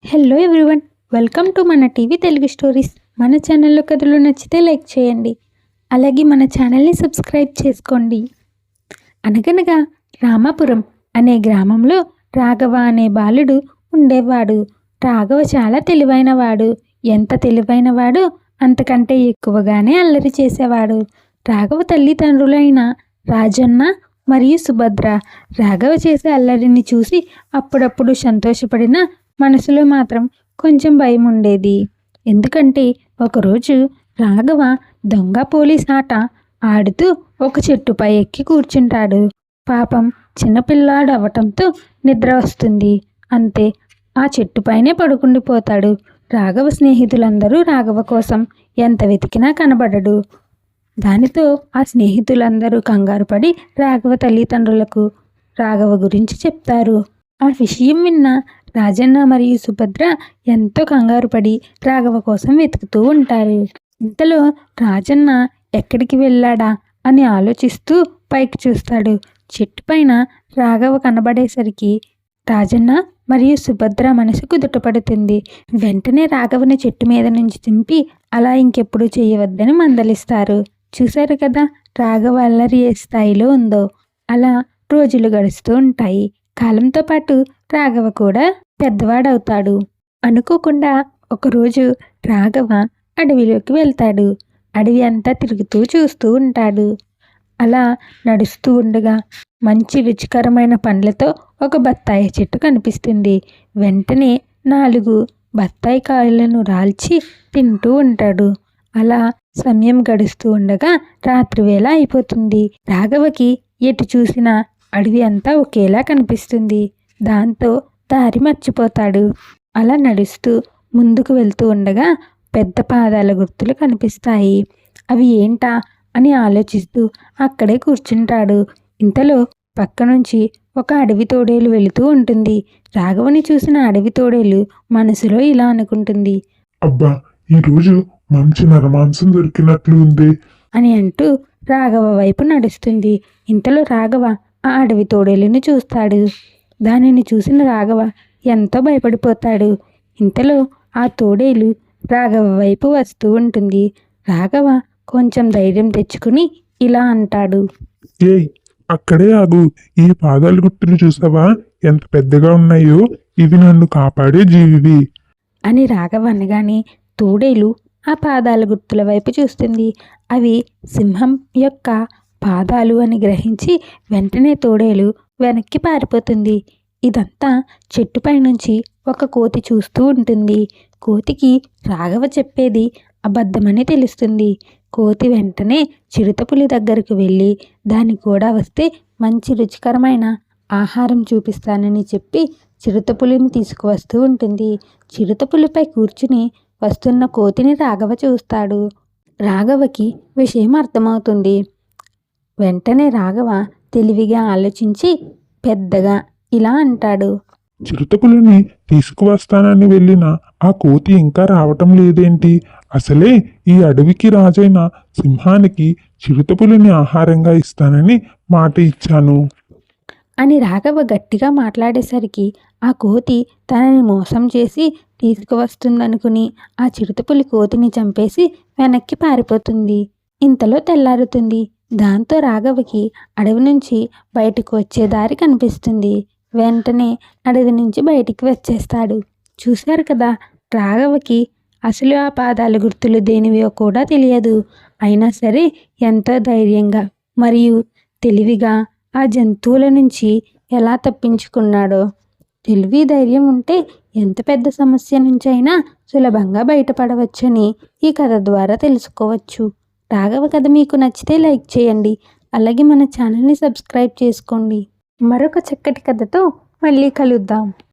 Hello everyone, welcome to మన TV Telugu stories. మన ఛానల్లో కథలు నచ్చితే లైక్ చేయండి, అలాగే మన ఛానల్ని సబ్స్క్రైబ్ చేసుకోండి. అనగనగా రామాపురం అనే గ్రామంలో రాఘవ అనే బాలుడు ఉండేవాడు. రాఘవ చాలా తెలివైనవాడు. ఎంత తెలివైనవాడు అంతకంటే ఎక్కువగానే అల్లరి చేసేవాడు. రాఘవ తల్లిదండ్రులైన రాజన్న మరియు సుభద్ర రాఘవ చేసే అల్లరిని చూసి అప్పుడప్పుడు సంతోషపడిన మనసులో మాత్రం కొంచెం భయం ఉండేది. ఎందుకంటే ఒకరోజు రాఘవ దొంగ పోలీస్ ఆట ఆడుతూ ఒక చెట్టుపై ఎక్కి కూర్చుంటాడు. పాపం చిన్నపిల్లాడు అవటంతో నిద్ర వస్తుంది. అంతే, ఆ చెట్టుపైనే పడుకుండిపోతాడు. రాఘవ స్నేహితులందరూ రాఘవ కోసం ఎంత వెతికినా కనబడడు. దానితో ఆ స్నేహితులందరూ కంగారు పడి రాఘవ తల్లిదండ్రులకు రాఘవ గురించి చెప్తారు. ఆ విషయం విన్న రాజన్న మరియు సుభద్ర ఎంతో కంగారు పడి రాఘవ కోసం వెతుకుతూ ఉంటారు. ఇంతలో రాజన్న ఎక్కడికి వెళ్ళాడా అని ఆలోచిస్తూ పైకి చూస్తాడు. చెట్టు పైన రాఘవ కనబడేసరికి రాజన్న మరియు సుభద్ర మనసు కుదుటపడుతుంది. వెంటనే రాఘవని చెట్టు మీద నుంచి దింపి అలా ఇంకెప్పుడు చేయవద్దని మందలిస్తారు. చూశారు కదా రాఘవ అల్లరి ఏ స్థాయిలో ఉందో. అలా రోజులు గడుస్తూ ఉంటాయి. కాలంతో పాటు రాఘవ కూడా పెద్దవాడవుతాడు. అనుకోకుండా ఒకరోజు రాఘవ అడవిలోకి వెళ్తాడు. అడవి అంతా తిరుగుతూ చూస్తూ ఉంటాడు. అలా నడుస్తూ ఉండగా మంచి రుచికరమైన పండ్లతో ఒక బత్తాయి చెట్టు కనిపిస్తుంది. వెంటనే 4 బత్తాయి కాయలను రాల్చి తింటూ ఉంటాడు. అలా సమయం గడుస్తూ ఉండగా రాత్రివేళ అయిపోతుంది. రాఘవకి ఎటు చూసినా అడవి అంతా ఒకేలా కనిపిస్తుంది. దాంతో దారి మర్చిపోతాడు. అలా నడుస్తూ ముందుకు వెళ్తూ ఉండగా పెద్ద పాదాల గుర్తులు కనిపిస్తాయి. అవి ఏంటా అని ఆలోచిస్తూ అక్కడే కూర్చుంటాడు. ఇంతలో పక్క నుంచి ఒక అడవి తోడేలు వెళుతూ ఉంటుంది. రాఘవని చూసిన అడవి తోడేలు మనసులో ఇలా అనుకుంటుంది, అబ్బా, ఈరోజు మంచి నరమాంసం దొరికినట్లు ఉంది అని అంటూ రాఘవ వైపు నడుస్తుంది. ఇంతలో రాఘవ ఆ అడవి తోడేలుని చూస్తాడు. దానిని చూసిన రాఘవ ఎంతో భయపడిపోతాడు. ఇంతలో ఆ తోడేలు రాఘవ వైపు వస్తూ ఉంటుంది. రాఘవ కొంచెం ధైర్యం తెచ్చుకుని ఇలా అంటాడు, ఏయ్, అక్కడే ఆగు. ఈ పాదాల గుర్తులు చూసావా, ఎంత పెద్దగా ఉన్నాయో. ఇవి నన్ను కాపాడే జీవివి అని రాఘవ అనగానే తోడేలు ఆ పాదాల గుర్తుల వైపు చూస్తుంది. అవి సింహం యొక్క పాదాలు అని గ్రహించి వెంటనే తోడేలు వెనక్కి పారిపోతుంది. ఇదంతా చెట్టుపై నుంచి ఒక కోతి చూస్తూ ఉంటుంది. కోతికి రాఘవ చెప్పేది అబద్ధమని తెలుస్తుంది. కోతి వెంటనే చిరుతపులి దగ్గరకు వెళ్ళి దాని కూడా వస్తే మంచి రుచికరమైన ఆహారం చూపిస్తానని చెప్పి చిరుతపులిని తీసుకువస్తూ ఉంటుంది. చిరుతపులిపై కూర్చుని వస్తున్న కోతిని రాఘవ చూస్తాడు. రాఘవకి విషయం అర్థమవుతుంది. వెంటనే రాఘవ తెలివిగా ఆలోచించి పెద్దగా ఇలా అంటాడు, చిరుతపులిని తీసుకువస్తానని వెళ్ళిన ఆ కోతి ఇంకా రావటం లేదేంటి? అసలే ఈ అడవికి రాజైన సింహానికి చిరుతపులిని ఆహారంగా ఇస్తానని మాట ఇచ్చాను అని రాఘవ గట్టిగా మాట్లాడేసరికి ఆ కోతి తనని మోసం చేసి తీసుకువస్తుందనుకుని ఆ చిరుతపులి కోతిని చంపేసి వెనక్కి పారిపోతుంది. ఇంతలో తెల్లారుతుంది. దాంతో రాఘవకి అడవి నుంచి బయటకు వచ్చే దారి కనిపిస్తుంది. వెంటనే అడవి నుంచి బయటికి వచ్చేస్తాడు. చూశారు కదా, రాఘవకి అసలు ఆ పాదాల గుర్తులు దేనివో కూడా తెలియదు. అయినా సరే ఎంతో ధైర్యంగా మరియు తెలివిగా ఆ జంతువుల నుంచి ఎలా తప్పించుకున్నాడో. తెలివి ధైర్యం ఉంటే ఎంత పెద్ద సమస్య నుంచైనా సులభంగా బయటపడవచ్చని ఈ కథ ద్వారా తెలుసుకోవచ్చు. రాఘవ కథ మీకు నచ్చితే లైక్ చేయండి, అలాగే మన ఛానల్ని సబ్స్క్రైబ్ చేసుకోండి. మరొక చక్కటి కథతో మళ్ళీ కలుద్దాం.